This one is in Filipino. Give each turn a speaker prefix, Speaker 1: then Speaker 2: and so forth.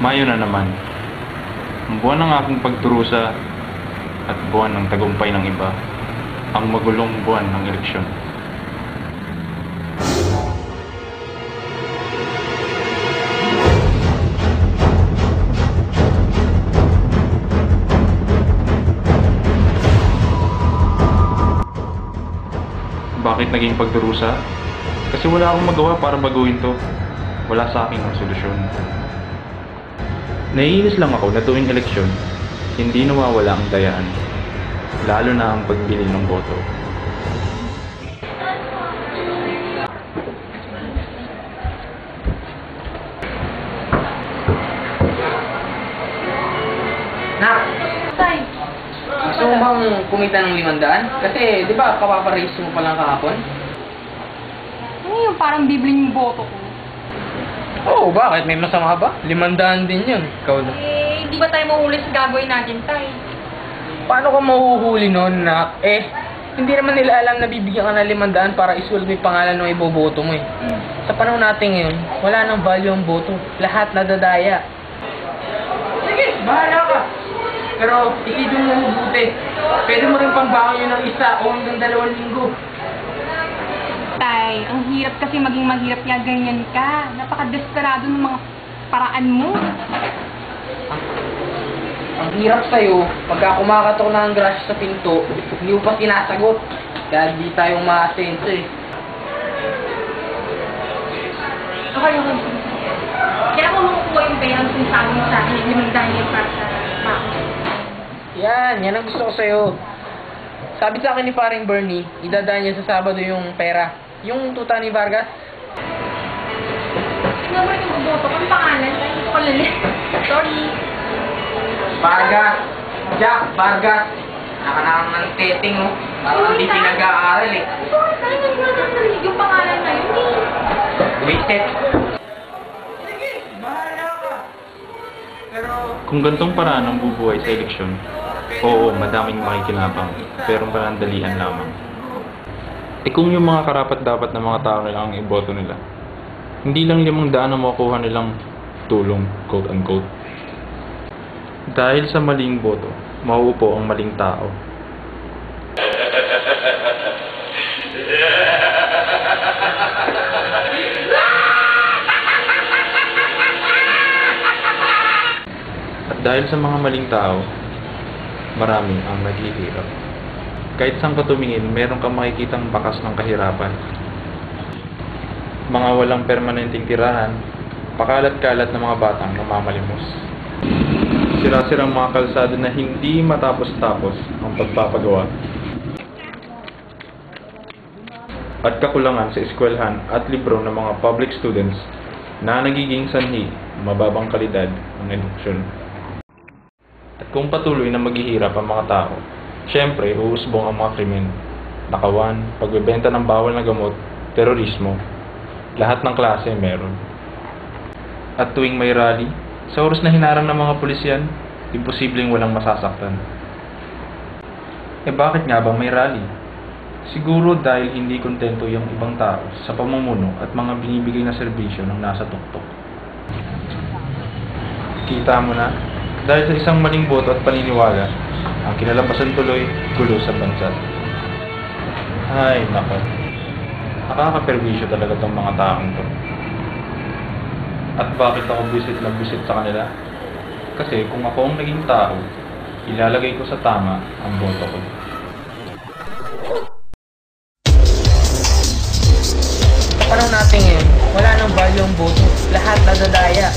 Speaker 1: Mayo na naman. Ang buwan ng aking pagdurusa at buwan ng tagumpay ng iba. Ang magulong buwan ng eleksyon. Bakit naging pagdurusa? Kasi wala akong magawa para baguhin to. Wala sa akin ang solusyon. Naiinis lang ako na tuwing eleksyon, hindi nawawala ang dayaan. Lalo na ang pagbili ng boto.
Speaker 2: Nak! Tay! Gusto mo bang kumita ng 500? Kasi, di ba, kapaparehis mo pa lang kahapon?
Speaker 3: Ano yung parang bibling yung boto ko?
Speaker 2: Oo, bakit? May masama ba? 500 din yun. Ikaw na.
Speaker 3: Hindi ba tayo mahuli sa gagawin natin, tay?
Speaker 2: Paano ka mahuhuli nun, Nak? Hindi naman nila alam na bibigyan ka ng 500 para isulat mo yung pangalan ng iboboto mo eh. Sa panahon natin ngayon, wala nang value ang boto. Lahat nadadaya. Sige, bahala ka. Pero isipin mo mabuti. Pwede mo rin pangbaon yun ng 1 o hanggang 2 linggo.
Speaker 3: Tay, ang hirap kasi maging mahirap nga ganyan ka. Napaka-desperado ng mga paraan mo.
Speaker 2: Ang hirap sa'yo, pagka kumakatok na ang grasya sa pinto, hindi mo pa sinasagot. Kaya di tayong ma-asenso eh.
Speaker 3: Okay. Kaya ako makukuha yung pera ng sinasabi mo sa akin, yung dahil para sa mako.
Speaker 2: Yan ang gusto ko sa'yo. Sabi sa akin ni paring Bernie, idadaan niya sa Sabado yung pera. Yung tuta ni Vargas.
Speaker 3: Tingnan mo rin yung boto ko, ang pangalan, tayo hindi ko kalali. Sorry.
Speaker 2: Vargas! Jack! Vargas! Nakanakang ng teteng mo. Parang hindi pinag-aaral eh.
Speaker 3: Sorry, tayo hindi ko narinig yung pangalan na yun eh.
Speaker 2: Wasted. Sige, bahala ka. Pero...
Speaker 1: Kung gantong paraan ang bubuhay sa eleksyon, oo, madaming makikinabang, pero panandalian lamang. Kung yung mga karapat-dapat na mga tao nila ang iboto nila, hindi lang 500 ang makukuha nilang tulong, quote-unquote. Dahil sa maling boto, mauupo ang maling tao. At dahil sa mga maling tao, marami ang naghihirap. Kahit saan ka tumingin, meron kang makikitang bakas ng kahirapan. Mga walang permanenteng tirahan, pakalat-kalat ng mga batang namamalimos. Sira-sirang mga kalsada na hindi matapos-tapos ang pagpapagawa. At kakulangan sa eskwelahan at libro ng mga public students na nagiging sanhi mababang kalidad ng edukasyon. At kung patuloy na maghihirap ang mga tao, syempre, uusbong ang mga krimen, nakawan, pagbebenta ng bawal na gamot, terorismo, lahat ng klase meron. At tuwing may rally, sa oras na hinarang ng mga pulisyan, imposibleng walang masasaktan. Bakit nga ba may rally? Siguro dahil hindi kontento yung ibang tao sa pamumuno at mga binibigay na serbisyo ng nasa tuktok. Kita mo na, dahil sa isang maling boto at paniniwala, ang kinalabasan tuloy, gulo sa bansa. Ay, nako. Nakakaperwisyo talaga tong mga taong to. At bakit ako bisit na bisit sa kanila? Kasi kung ako ang naging tao, ilalagay ko sa tama ang boto ko.
Speaker 2: Sa panahon natin ngayon, wala nang value ang boto. Lahat nadadaya.